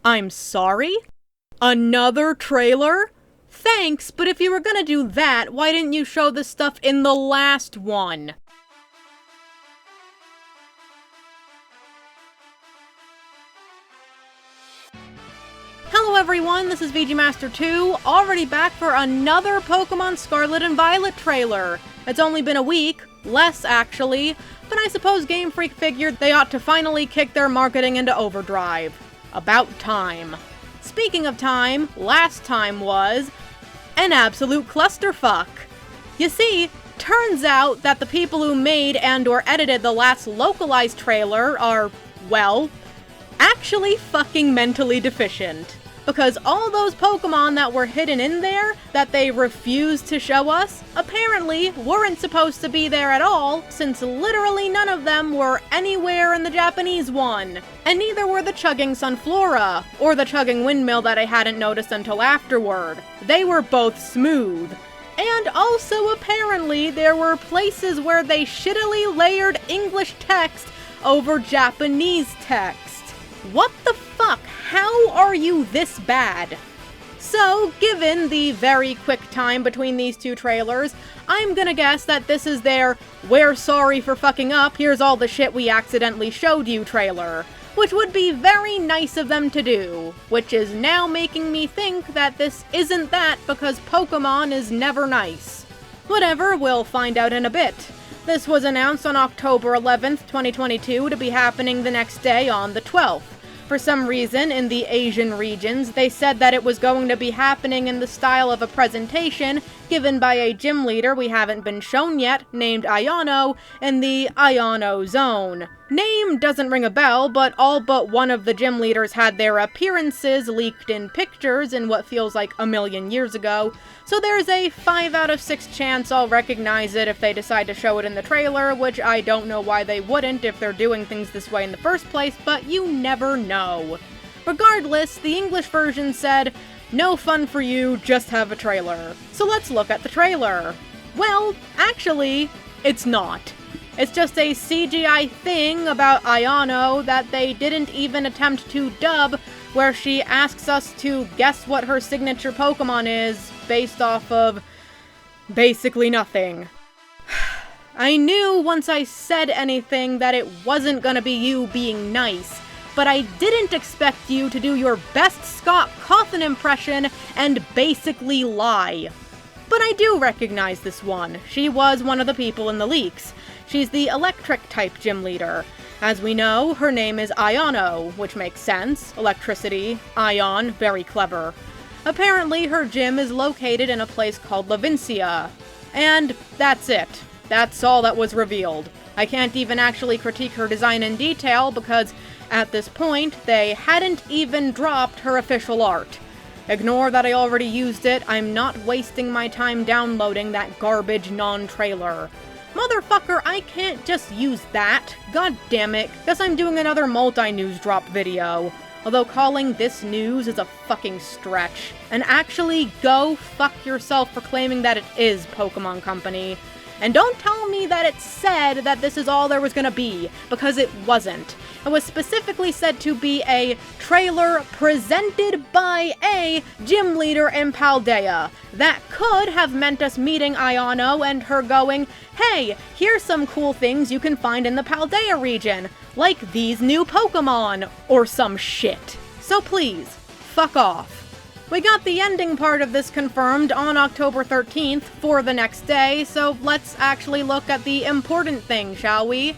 I'm sorry? Another trailer? Thanks, but if you were gonna do that, why didn't you show the stuff in the last one? Hello everyone, this is VGMaster2, already back for another Pokemon Scarlet and Violet trailer. It's only been a week, less actually, but I suppose Game Freak figured they ought to finally kick their marketing into overdrive. About time. Speaking of time, last time was an absolute clusterfuck. You see, turns out that the people who made and/or edited the last localized trailer are, well, actually fucking mentally deficient. Because all those Pokemon that were hidden in there, that they refused to show us, apparently weren't supposed to be there at all, since literally none of them were anywhere in the Japanese one. And neither were the chugging Sunflora, or the chugging windmill that I hadn't noticed until afterward. They were both smooth. And also apparently there were places where they shittily layered English text over Japanese text. What the fuck? How are you this bad? So, given the very quick time between these two trailers, I'm gonna guess that this is their "we're sorry for fucking up, here's all the shit we accidentally showed you" trailer. Which would be very nice of them to do, which is now making me think that this isn't that because Pokemon is never nice. Whatever, we'll find out in a bit. This was announced on October 11th, 2022 to be happening the next day on the 12th. For some reason, in the Asian regions, they said that it was going to be happening in the style of a presentation given by a gym leader we haven't been shown yet, named Ayano, in the Ayano Zone. Name doesn't ring a bell, but all but one of the gym leaders had their appearances leaked in pictures in what feels like a million years ago, so there's a 5 out of 6 chance I'll recognize it if they decide to show it in the trailer, which I don't know why they wouldn't if they're doing things this way in the first place, but you never know. Regardless, the English version said, "No fun for you, just have a trailer." So let's look at the trailer. Well, actually, it's not. It's just a CGI thing about Ayano that they didn't even attempt to dub, where she asks us to guess what her signature Pokemon is, based off of basically nothing. I knew once I said anything that it wasn't gonna be you being nice, but I didn't expect you to do your best Scott Cawthon impression and basically lie. But I do recognize this one. She was one of the people in the leaks. She's the electric-type gym leader. As we know, her name is Ayano, which makes sense. Electricity, ion, very clever. Apparently, her gym is located in a place called Lavincia. And that's it. That's all that was revealed. I can't even actually critique her design in detail because, at this point, they hadn't even dropped her official art. Ignore that I already used it, I'm not wasting my time downloading that garbage non-trailer. Motherfucker, I can't just use that. God damn it, guess I'm doing another multi-news drop video. Although calling this news is a fucking stretch. And actually, go fuck yourself for claiming that it is Pokemon Company. And don't tell me that it said that this is all there was gonna be, because it wasn't. It was specifically said to be a trailer presented by a gym leader in Paldea. That could have meant us meeting Ayano and her going, "Hey, here's some cool things you can find in the Paldea region, like these new Pokemon," or some shit. So please, fuck off. We got the ending part of this confirmed on October 13th for the next day, so let's actually look at the important thing, shall we?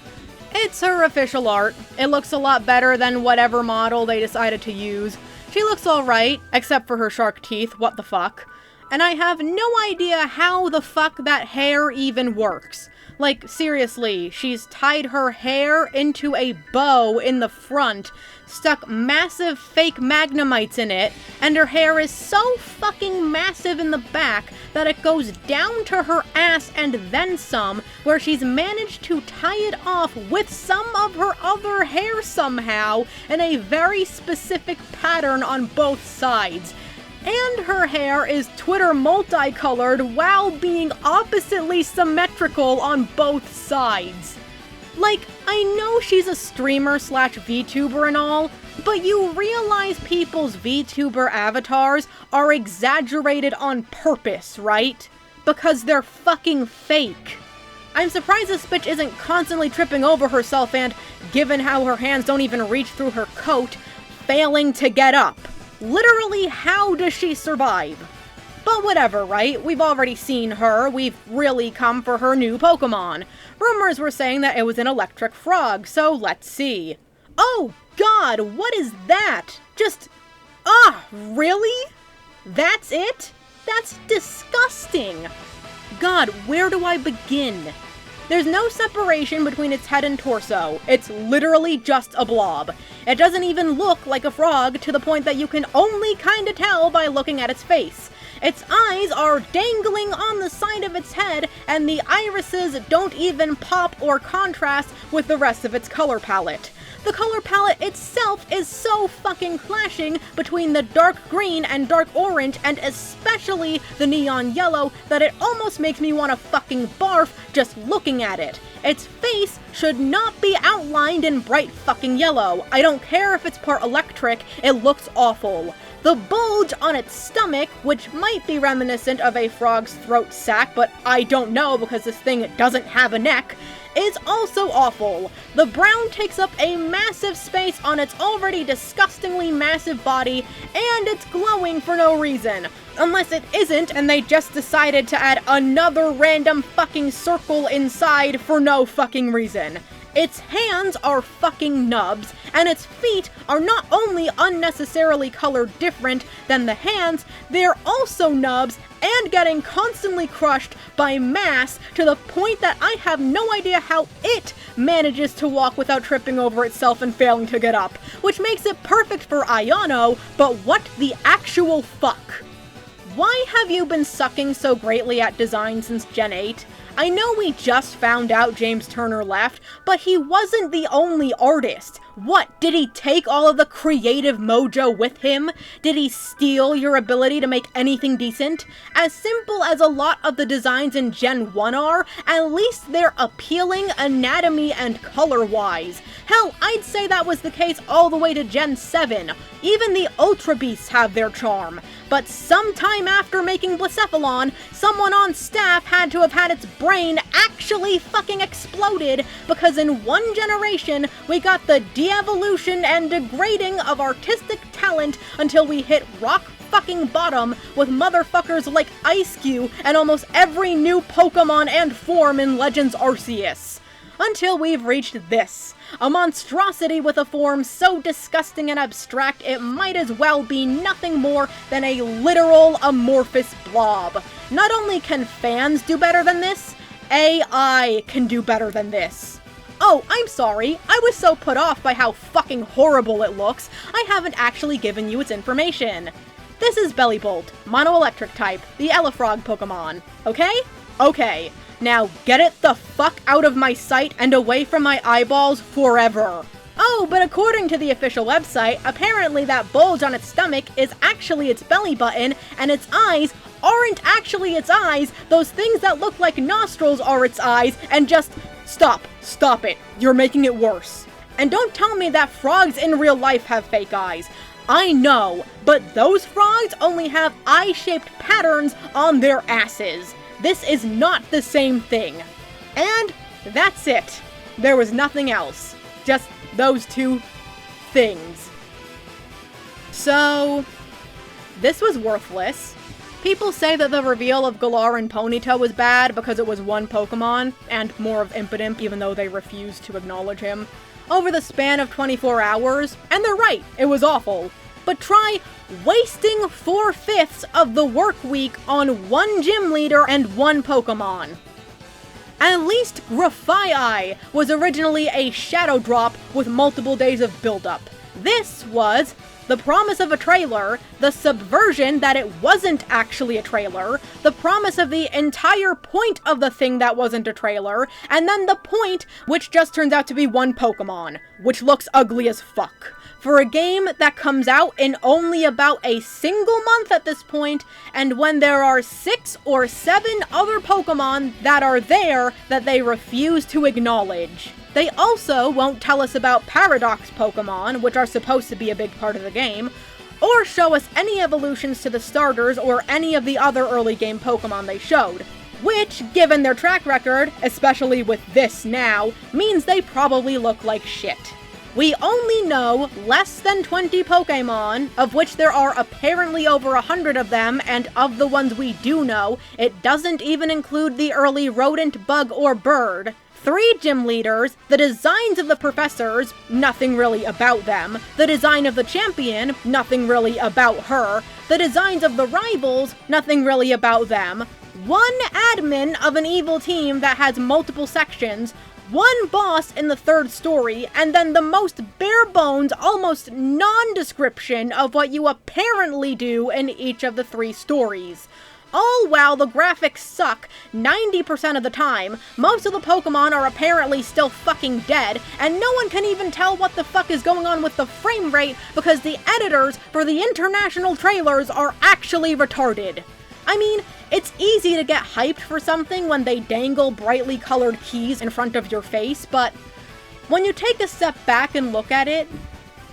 It's her official art. It looks a lot better than whatever model they decided to use. She looks alright, except for her shark teeth, what the fuck. And I have no idea how the fuck that hair even works. Like, seriously, she's tied her hair into a bow in the front, stuck massive fake magnemites in it, and her hair is so fucking massive in the back that it goes down to her ass and then some, where she's managed to tie it off with some of her other hair somehow in a very specific pattern on both sides. And her hair is Twitter multicolored while being oppositely symmetrical on both sides. Like, I know she's a streamer slash VTuber and all, But you realize people's VTuber avatars are exaggerated on purpose, right? Because they're fucking fake. I'm surprised this bitch isn't constantly tripping over herself and, given how her hands don't even reach through her coat, failing to get up. Literally, how does she survive? But whatever, right? We've already seen her. We've really come for her new Pokemon. Rumors were saying that it was an electric frog, so let's see. Oh god, what is that? Really? That's it? That's disgusting. God, where do I begin? There's no separation between its head and torso. It's literally just a blob. It doesn't even look like a frog to the point that you can only kinda tell by looking at its face. Its eyes are dangling on the side of its head, and the irises don't even pop or contrast with the rest of its color palette. The color palette itself is so fucking clashing between the dark green and dark orange, and especially the neon yellow, that it almost makes me want to fucking barf just looking at it. Its face should not be outlined in bright fucking yellow. I don't care if it's part electric, it looks awful. The bulge on its stomach, which might be reminiscent of a frog's throat sac, but I don't know because this thing doesn't have a neck, is also awful. The brown takes up a massive space on its already disgustingly massive body, and it's glowing for no reason. Unless it isn't, and they just decided to add another random fucking circle inside for no fucking reason. Its hands are fucking nubs, and its feet are not only unnecessarily colored different than the hands, they're also nubs and getting constantly crushed by mass to the point that I have no idea how it manages to walk without tripping over itself and failing to get up, which makes it perfect for Ayano, but what the actual fuck? Why have you been sucking so greatly at design since Gen 8? I know we just found out James Turner left, but he wasn't the only artist. What, did he take all of the creative mojo with him? Did he steal your ability to make anything decent? As simple as a lot of the designs in Gen 1 are, at least they're appealing anatomy and color-wise. Hell, I'd say that was the case all the way to Gen 7. Even the Ultra Beasts have their charm. But sometime after making Blacephalon, someone on staff had to have had its brain actually fucking exploded, because in one generation, we got the de-evolution and degrading of artistic talent until we hit rock fucking bottom with motherfuckers like Ice-Cube and almost every new Pokemon and form in Legends Arceus. Until we've reached this. A monstrosity with a form so disgusting and abstract it might as well be nothing more than a literal amorphous blob. Not only can fans do better than this, AI can do better than this. Oh, I'm sorry, I was so put off by how fucking horrible it looks, I haven't actually given you its information. This is Bellibolt, Mono-Electric type, the Elefrog Pokemon. Okay? Okay. Now get it the fuck out of my sight and away from my eyeballs forever. Oh, but according to the official website, apparently that bulge on its stomach is actually its belly button, and its eyes aren't actually its eyes. Those things that look like nostrils are its eyes, and just stop it. You're making it worse. And don't tell me that frogs in real life have fake eyes. I know, but those frogs only have eye-shaped patterns on their asses. This is not the same thing. And that's it. There was nothing else. Just those two things. So, this was worthless. People say that the reveal of Galar and Ponyta was bad because it was one Pokemon, and more of Impidimp even though they refused to acknowledge him, over the span of 24 hours, and they're right, it was awful. But try wasting 4/5 of the work week on one gym leader and one Pokemon. At least Grafaiai was originally a shadow drop with multiple days of build-up. This was the promise of a trailer, the subversion that it wasn't actually a trailer, the promise of the entire point of the thing that wasn't a trailer, and then the point which just turns out to be one Pokemon, which looks ugly as fuck. For a game that comes out in only about a single month at this point, and when there are 6 or 7 other Pokemon that are there that they refuse to acknowledge. They also won't tell us about Paradox Pokemon, which are supposed to be a big part of the game, or show us any evolutions to the starters or any of the other early game Pokemon they showed. Which, given their track record, especially with this now, means they probably look like shit. We only know less than 20 Pokemon, of which there are apparently over 100 of them, and of the ones we do know, it doesn't even include the early rodent, bug, or bird. 3 gym leaders, the designs of the professors, nothing really about them, the design of the champion, nothing really about her, the designs of the rivals, nothing really about them, 1 admin of an evil team that has multiple sections, 1 boss in the 3rd story, and then the most bare bones, almost non-description of what you apparently do in each of the 3 stories. All while the graphics suck 90% of the time, most of the Pokemon are apparently still fucking dead, and no one can even tell what the fuck is going on with the frame rate because the editors for the international trailers are actually retarded. I mean, it's easy to get hyped for something when they dangle brightly colored keys in front of your face, but when you take a step back and look at it,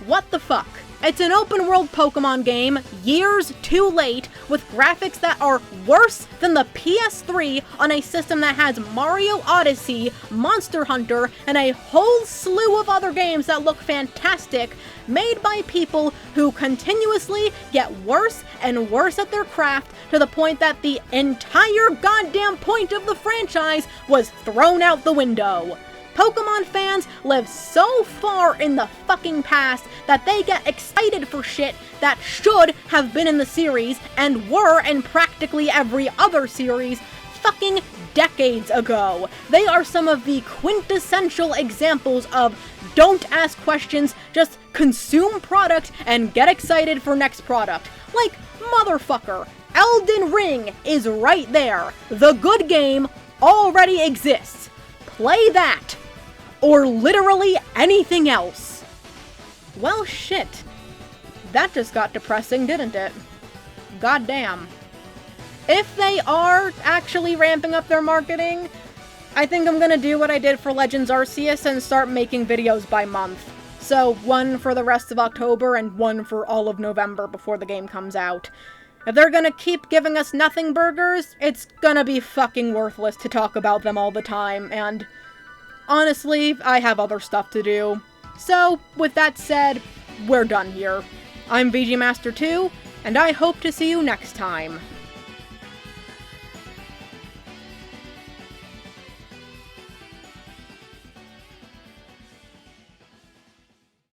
what the fuck? It's an open-world Pokemon game, years too late, with graphics that are worse than the PS3 on a system that has Mario Odyssey, Monster Hunter, and a whole slew of other games that look fantastic, made by people who continuously get worse and worse at their craft to the point that the entire goddamn point of the franchise was thrown out the window. Pokemon fans live so far in the fucking past that they get excited for shit that should have been in the series and were in practically every other series fucking decades ago. They are some of the quintessential examples of don't ask questions, just consume product and get excited for next product. Like, motherfucker, Elden Ring is right there. The good game already exists. Play that. Or literally anything else. Well, shit. That just got depressing, didn't it? Goddamn. If they are actually ramping up their marketing, I think I'm gonna do what I did for Legends Arceus and start making videos by month. So, 1 for the rest of October and 1 for all of November before the game comes out. If they're gonna keep giving us nothing burgers, it's gonna be fucking worthless to talk about them all the time, and honestly, I have other stuff to do. So, with that said, we're done here. I'm VG Master 2, and I hope to see you next time.